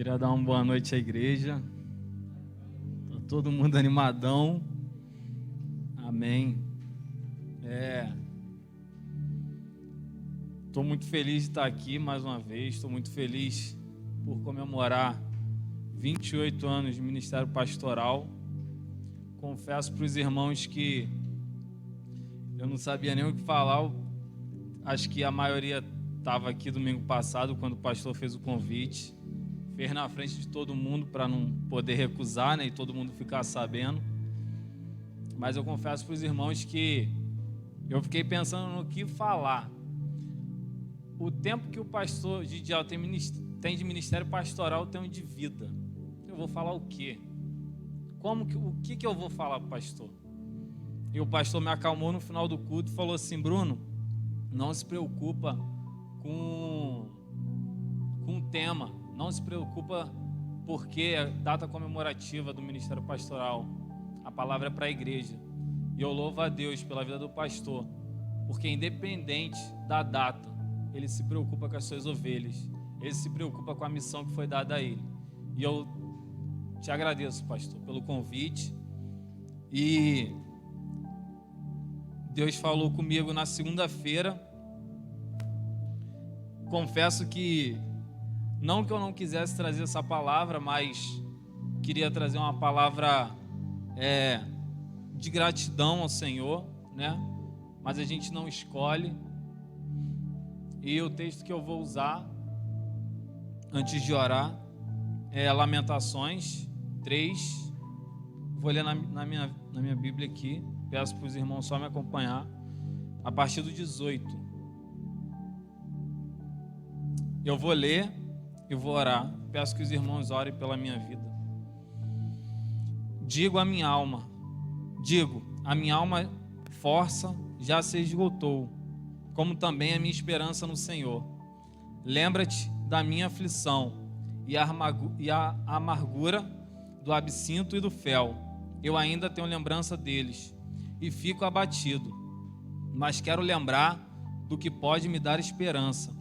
Queria dar uma boa noite à igreja. Tá todo mundo animadão. Amém. Estou muito feliz de estar aqui mais uma vez. Estou muito feliz por comemorar 28 anos de ministério pastoral. Confesso para os irmãos que eu não sabia nem o que falar. Acho que a maioria estava aqui domingo passado, quando o pastor fez o convite. Fez na frente de todo mundo para não poder recusar, né, e todo mundo ficar sabendo. Mas eu confesso para os irmãos que eu fiquei pensando no que falar. O tempo que o pastor Gidiel tem de ministério pastoral, tem de vida. Eu vou falar o quê? O que eu vou falar para o pastor? E o pastor me acalmou no final do culto e falou assim: Bruno, não se preocupa com o tema. Não se preocupa porque é data comemorativa do Ministério Pastoral. A palavra é para a igreja. E eu louvo a Deus pela vida do pastor, porque independente da data, ele se preocupa com as suas ovelhas. Ele se preocupa com a missão que foi dada a ele. E eu te agradeço, pastor, pelo convite. E Deus falou comigo na segunda-feira. Confesso que não que eu não quisesse trazer essa palavra, mas queria trazer uma palavra de gratidão ao Senhor, né? Mas a gente não escolhe. E o texto que eu vou usar antes de orar é Lamentações 3. Vou ler na minha Bíblia aqui. Peço para os irmãos só me acompanhar. A partir do 18. Eu vou ler e vou orar. Peço que os irmãos orem pela minha vida. Digo, a minha alma força já se esgotou, como também a minha esperança no Senhor. Lembra-te da minha aflição e a amargura do absinto e do fel. Eu ainda tenho lembrança deles e fico abatido, mas quero lembrar do que pode me dar esperança.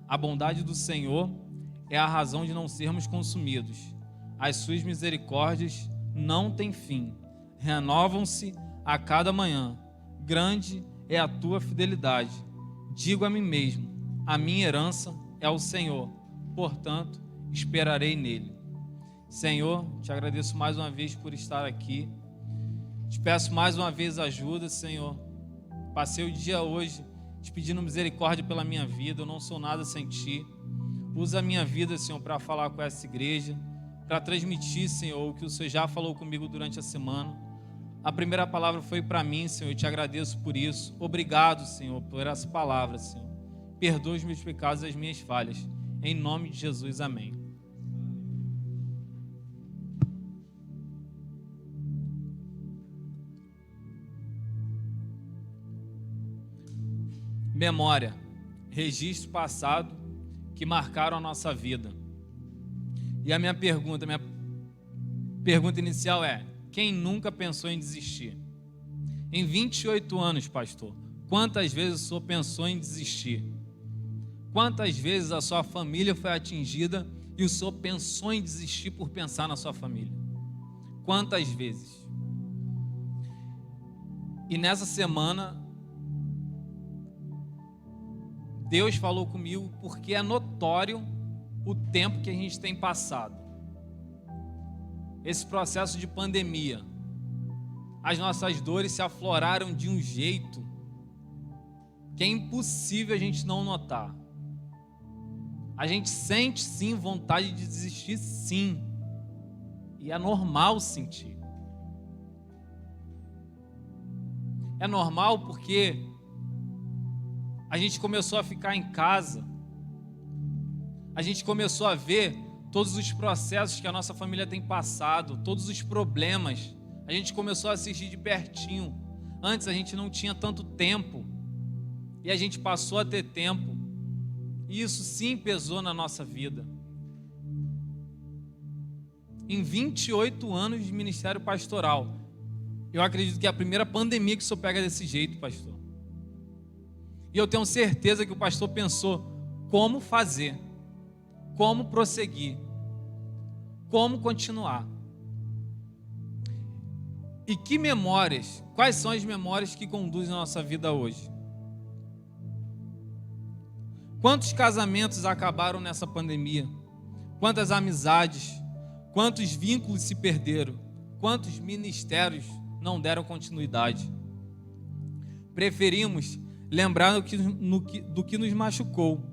A bondade do Senhor é a razão de não sermos consumidos. As suas misericórdias não têm fim, renovam-se a cada manhã. Grande é a tua fidelidade. Digo a mim mesmo: a minha herança é o Senhor, portanto esperarei nele. Senhor, te agradeço mais uma vez por estar aqui. Te peço mais uma vez ajuda, Senhor. Passei o dia hoje te pedindo misericórdia pela minha vida. Eu não sou nada sem ti. Usa a minha vida, Senhor, para falar com essa igreja, para transmitir, Senhor, o que o Senhor já falou comigo durante a semana. A primeira palavra foi para mim, Senhor, eu te agradeço por isso. Obrigado, Senhor, por essa palavra, Senhor. Perdoa os meus pecados e as minhas falhas. Em nome de Jesus, amém. Memória, registro passado que marcaram a nossa vida. E a minha pergunta inicial é: quem nunca pensou em desistir? Em 28 anos, pastor, quantas vezes o senhor pensou em desistir? Quantas vezes a sua família foi atingida e o senhor pensou em desistir por pensar na sua família? Quantas vezes? E nessa semana Deus falou comigo porque é notório o tempo que a gente tem passado. Esse processo de pandemia. As nossas dores se afloraram de um jeito que é impossível a gente não notar. A gente sente sim vontade de desistir, sim. E é normal sentir. É normal porque a gente começou a ficar em casa, a gente começou a ver todos os processos que a nossa família tem passado, todos os problemas, a gente começou a assistir de pertinho. Antes a gente não tinha tanto tempo, e a gente passou a ter tempo, e isso sim pesou na nossa vida. Em 28 anos de ministério pastoral, eu acredito que é a primeira pandemia que o senhor pega desse jeito, pastor. E eu tenho certeza que o pastor pensou como fazer, como prosseguir. como continuar. E que memórias, quais são as memórias que conduzem a nossa vida hoje? Quantos casamentos acabaram nessa pandemia? Quantas amizades? Quantos vínculos se perderam? Quantos ministérios não deram continuidade? Preferimos lembrar do que nos machucou,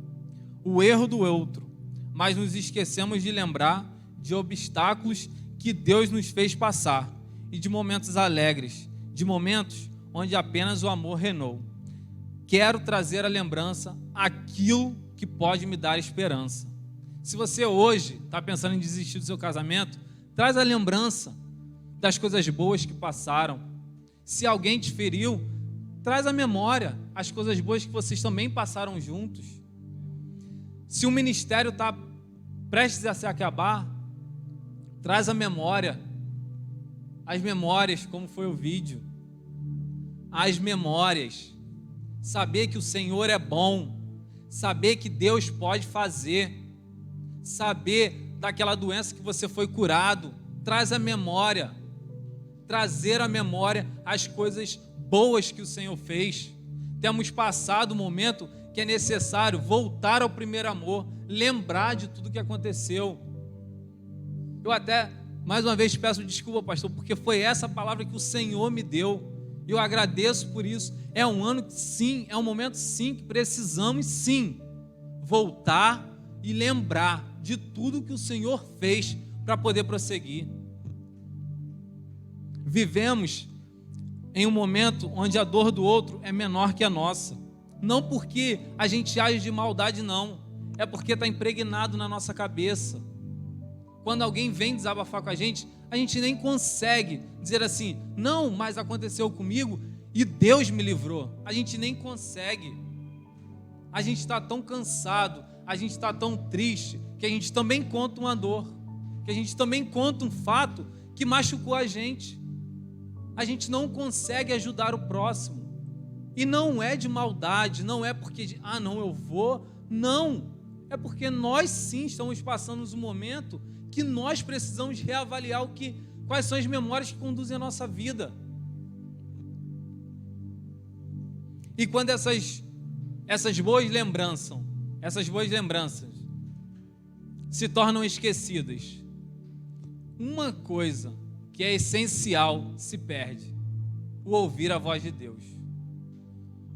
o erro do outro, mas nos esquecemos de lembrar de obstáculos que Deus nos fez passar e de momentos alegres, de momentos onde apenas o amor reinou. Quero trazer à lembrança aquilo que pode me dar esperança. Se você hoje está pensando em desistir do seu casamento, traz a lembrança das coisas boas que passaram. Se alguém te feriu, traz à memória as coisas boas que vocês também passaram juntos. Se o ministério está prestes a se acabar, traz à memória as memórias, como foi o vídeo, as memórias, saber que o Senhor é bom, saber que Deus pode fazer, saber daquela doença que você foi curado, traz à memória, trazer à memória as coisas boas que o Senhor fez. Temos passado o momento que é necessário voltar ao primeiro amor, lembrar de tudo que aconteceu. Eu até, mais uma vez, peço desculpa, pastor, porque foi essa palavra que o Senhor me deu. Eu agradeço por isso. É um ano que sim, é um momento sim, que precisamos sim voltar e lembrar de tudo que o Senhor fez para poder prosseguir. Vivemos em um momento onde a dor do outro é menor que a nossa. Não porque a gente age de maldade, não. É porque está impregnado na nossa cabeça. Quando alguém vem desabafar com a gente nem consegue dizer assim, não, mas aconteceu comigo e Deus me livrou. A gente nem consegue. A gente está tão cansado, a gente está tão triste, que a gente também conta uma dor, que a gente também conta um fato que machucou a gente. A gente não consegue ajudar o próximo. E não é de maldade, não é porque, não, eu vou. Não, é porque nós sim estamos passando um momento que nós precisamos reavaliar quais são as memórias que conduzem a nossa vida. E quando essas boas lembranças se tornam esquecidas, uma coisa que é essencial se perde: o ouvir a voz de Deus.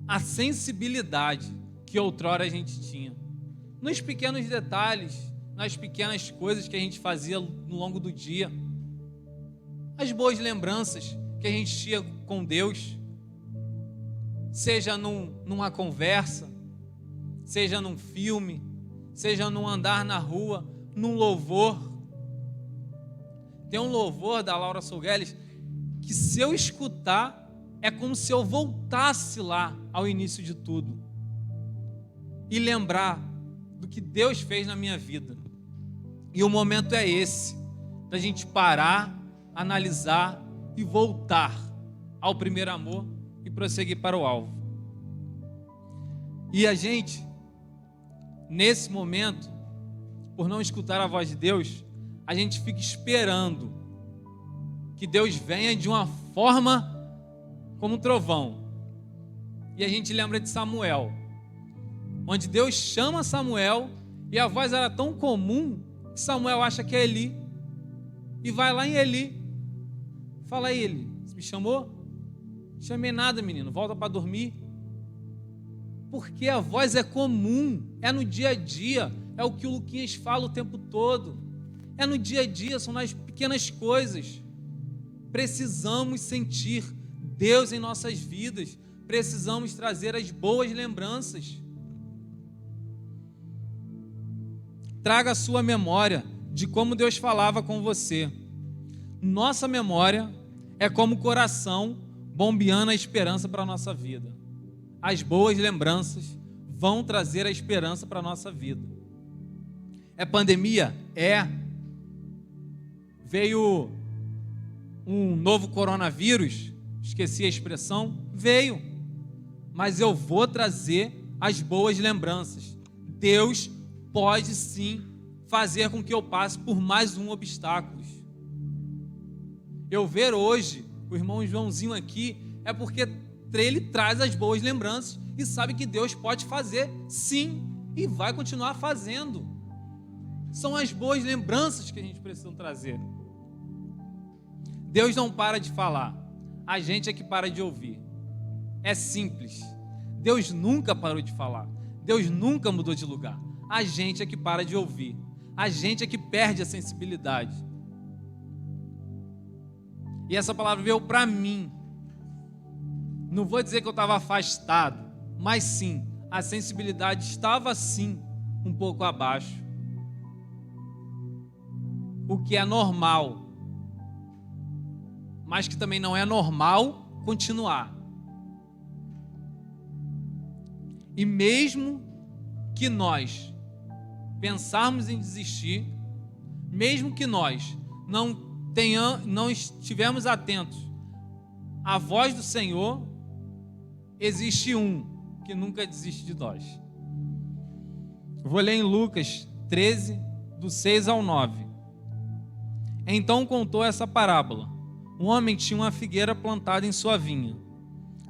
A sensibilidade que outrora a gente tinha, nos pequenos detalhes, nas pequenas coisas que a gente fazia no longo do dia, as boas lembranças que a gente tinha com Deus, seja numa conversa, seja num filme, seja num andar na rua, num louvor. Tem um louvor da Laura Sougueles que, se eu escutar, é como se eu voltasse lá ao início de tudo e lembrar do que Deus fez na minha vida. E o momento é esse, da gente parar, analisar e voltar ao primeiro amor e prosseguir para o alvo. E a gente, nesse momento, por não escutar a voz de Deus, a gente fica esperando que Deus venha de uma forma como um trovão. E a gente lembra de Samuel, onde Deus chama Samuel e a voz era tão comum que Samuel acha que é Eli e vai lá em Eli. Fala aí, Eli, você me chamou? Não chamei nada, menino, volta para dormir. Porque a voz é comum, é no dia a dia, é o que o Luquinhas fala o tempo todo, é no dia a dia, são nas pequenas coisas. Precisamos sentir Deus em nossas vidas, precisamos trazer as boas lembranças. Traga a sua memória de como Deus falava com você. Nossa memória é como o coração bombeando a esperança para a nossa vida. As boas lembranças vão trazer a esperança para a nossa vida. É pandemia? É. Veio um novo coronavírus, esqueci a expressão, veio. Mas eu vou trazer as boas lembranças. Deus pode sim fazer com que eu passe por mais um obstáculo. Eu ver hoje o irmão Joãozinho aqui é porque ele traz as boas lembranças e sabe que Deus pode fazer sim e vai continuar fazendo. São as boas lembranças que a gente precisa trazer. Deus não para de falar, a gente é que para de ouvir. É simples. Deus nunca parou de falar. Deus nunca mudou de lugar. A gente é que para de ouvir. A gente é que perde a sensibilidade. E essa palavra veio para mim. Não vou dizer que eu estava afastado, mas sim, a sensibilidade estava sim um pouco abaixo. O que é normal, mas que também não é normal continuar. E mesmo que nós pensarmos em desistir, mesmo que nós não estivermos atentos à voz do Senhor, existe um que nunca desiste de nós. Vou ler em Lucas 13, do 6 ao 9. Então contou essa parábola. Um homem tinha uma figueira plantada em sua vinha.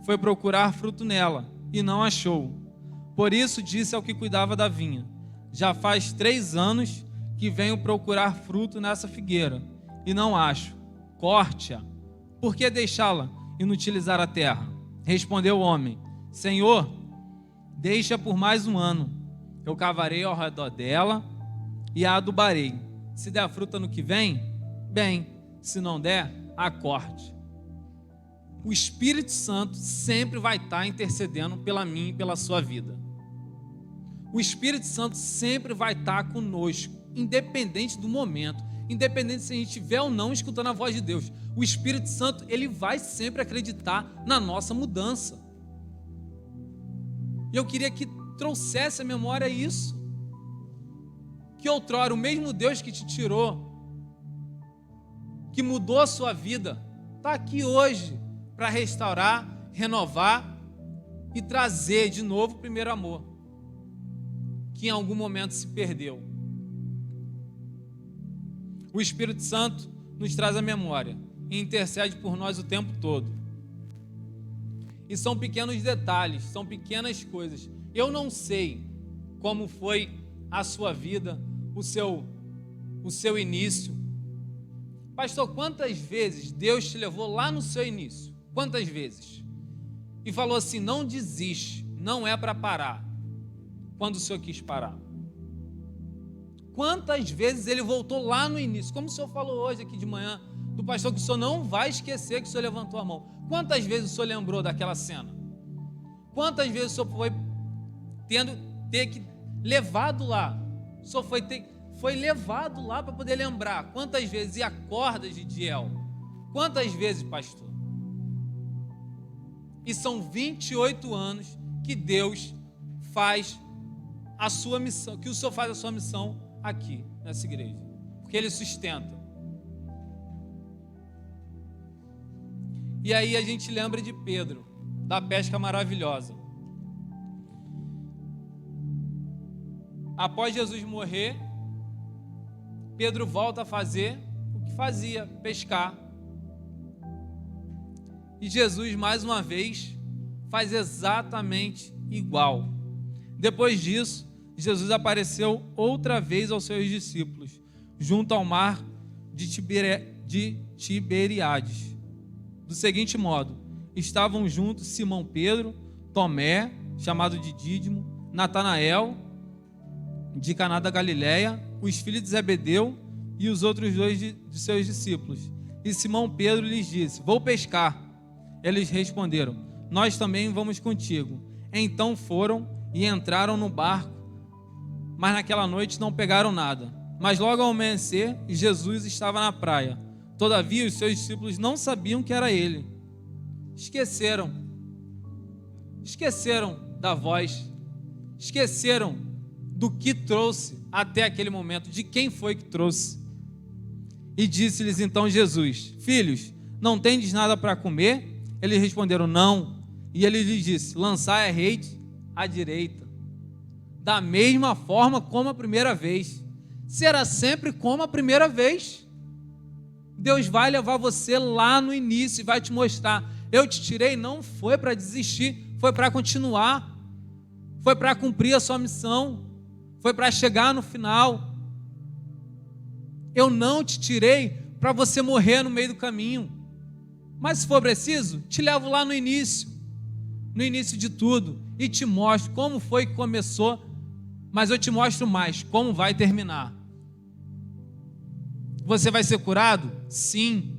Foi procurar fruto nela e não achou. Por isso disse ao que cuidava da vinha: já faz 3 anos que venho procurar fruto nessa figueira e não acho. Corte-a. Por que deixá-la inutilizar a terra? Respondeu o homem: Senhor, deixa por mais 1 ano. Eu cavarei ao redor dela e a adubarei. Se der fruta no que vem, bem. Se não der, a corte. O Espírito Santo sempre vai estar intercedendo pela minha e pela sua vida. O Espírito Santo sempre vai estar conosco, independente do momento, independente se a gente estiver ou não escutando a voz de Deus. O Espírito Santo, ele vai sempre acreditar na nossa mudança. E eu queria que trouxesse à memória isso, que outrora o mesmo Deus que te tirou, que mudou a sua vida, está aqui hoje para restaurar, renovar e trazer de novo o primeiro amor, que em algum momento se perdeu. O Espírito Santo nos traz a memória e intercede por nós o tempo todo. E são pequenos detalhes, são pequenas coisas. Eu não sei como foi a sua vida, o seu início. Pastor, quantas vezes Deus te levou lá no seu início? Quantas vezes? E falou assim: não desiste, não é para parar. Quando o Senhor quis parar? Quantas vezes Ele voltou lá no início? Como o Senhor falou hoje aqui de manhã, do pastor, que o Senhor não vai esquecer que o Senhor levantou a mão. Quantas vezes o Senhor lembrou daquela cena? Quantas vezes o Senhor foi ter que levado lá? O Senhor foi levado lá para poder lembrar. Quantas vezes? E a corda de Gidiel? Quantas vezes, pastor? E são 28 anos que Deus faz a sua missão, que o Senhor faz a sua missão aqui, nessa igreja. Porque Ele sustenta. E aí a gente lembra de Pedro, da pesca maravilhosa. Após Jesus morrer, Pedro volta a fazer o que fazia, pescar. E Jesus, mais uma vez, faz exatamente igual. Depois disso, Jesus apareceu outra vez aos seus discípulos, junto ao mar de Tiberíades. Do seguinte modo: estavam juntos Simão Pedro, Tomé, chamado de Dídimo, Natanael, de Caná da Galileia, os filhos de Zebedeu e os outros 2 de seus discípulos. E Simão Pedro lhes disse: vou pescar. Eles responderam: nós também vamos contigo. Então foram e entraram no barco, mas naquela noite não pegaram nada. Mas logo ao amanhecer, Jesus estava na praia. Todavia os seus discípulos não sabiam que era ele. Esqueceram da voz, esqueceram do que trouxe até aquele momento, de quem foi que trouxe. E disse-lhes então Jesus: filhos, não tendes nada para comer? Eles responderam: não. E ele lhes disse: lançai a rede à direita. Da mesma forma como a primeira vez, será sempre como a primeira vez. Deus vai levar você lá no início e vai te mostrar: eu te tirei, não foi para desistir, foi para continuar, foi para cumprir a sua missão, foi para chegar no final. Eu não te tirei para você morrer no meio do caminho, mas se for preciso, te levo lá no início de tudo, e te mostro como foi que começou, mas eu te mostro mais como vai terminar. Você vai ser curado? Sim.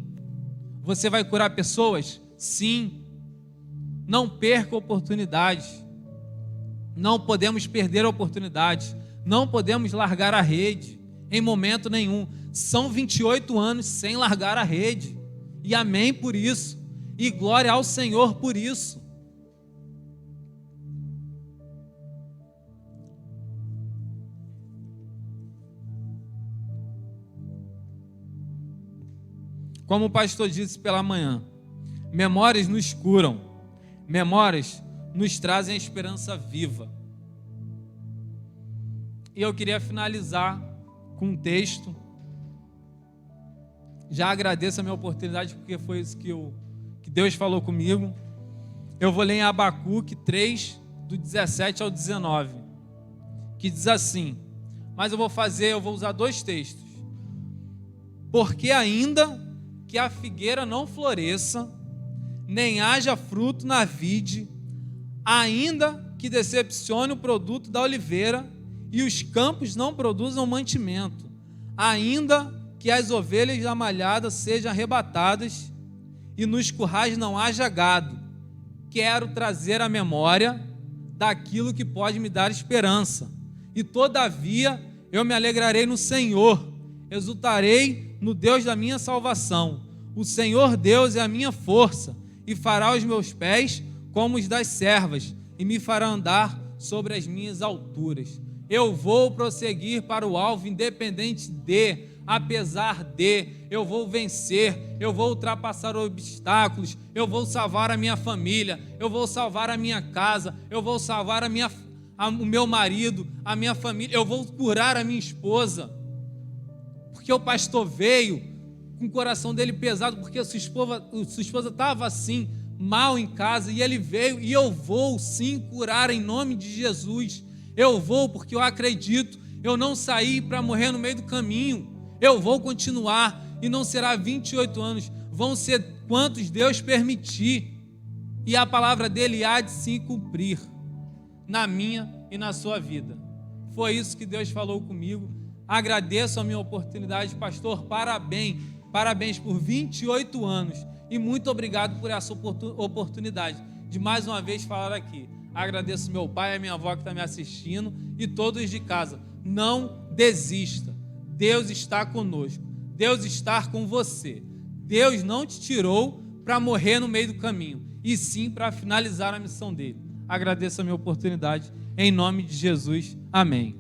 Você vai curar pessoas? Sim. Não perca a oportunidade. Não podemos perder a oportunidade. Não podemos largar a rede em momento nenhum. São 28 anos sem largar a rede. E amém por isso. E glória ao Senhor por isso. Como o pastor disse pela manhã, memórias nos curam, memórias nos trazem a esperança viva. E eu queria finalizar com um texto. Já agradeço a minha oportunidade, porque foi isso que Deus falou comigo. Eu vou ler em Abacuque 3, do 17 ao 19, que diz assim, mas eu vou usar dois textos. Porque ainda que a figueira não floresça, nem haja fruto na vide, ainda que decepcione o produto da oliveira, e os campos não produzam mantimento, ainda que as ovelhas da malhada sejam arrebatadas, e nos currais não haja gado, quero trazer à memória daquilo que pode me dar esperança, e todavia eu me alegrarei no Senhor, exultarei no Deus da minha salvação. O Senhor Deus é a minha força, e fará os meus pés como os das servas, e me fará andar sobre as minhas alturas. Eu vou prosseguir para o alvo, independente de, apesar de, eu vou vencer, eu vou ultrapassar obstáculos, eu vou salvar a minha família, eu vou salvar a minha casa, eu vou salvar o meu marido, a minha família, eu vou curar a minha esposa. Porque o pastor veio com o coração dele pesado, porque sua esposa estava assim, mal em casa, e ele veio, e eu vou sim curar em nome de Jesus. Eu vou porque eu acredito, eu não saí para morrer no meio do caminho, eu vou continuar, e não será 28 anos, vão ser quantos Deus permitir, e a palavra dele há de se cumprir, na minha e na sua vida. Foi isso que Deus falou comigo. Agradeço a minha oportunidade, pastor, parabéns por 28 anos, e muito obrigado por essa oportunidade de mais uma vez falar aqui. Agradeço meu pai e a minha avó que está me assistindo, e todos de casa. Não desista, Deus está conosco, Deus está com você. Deus não te tirou para morrer no meio do caminho, e sim para finalizar a missão dele. Agradeço a minha oportunidade, em nome de Jesus, amém.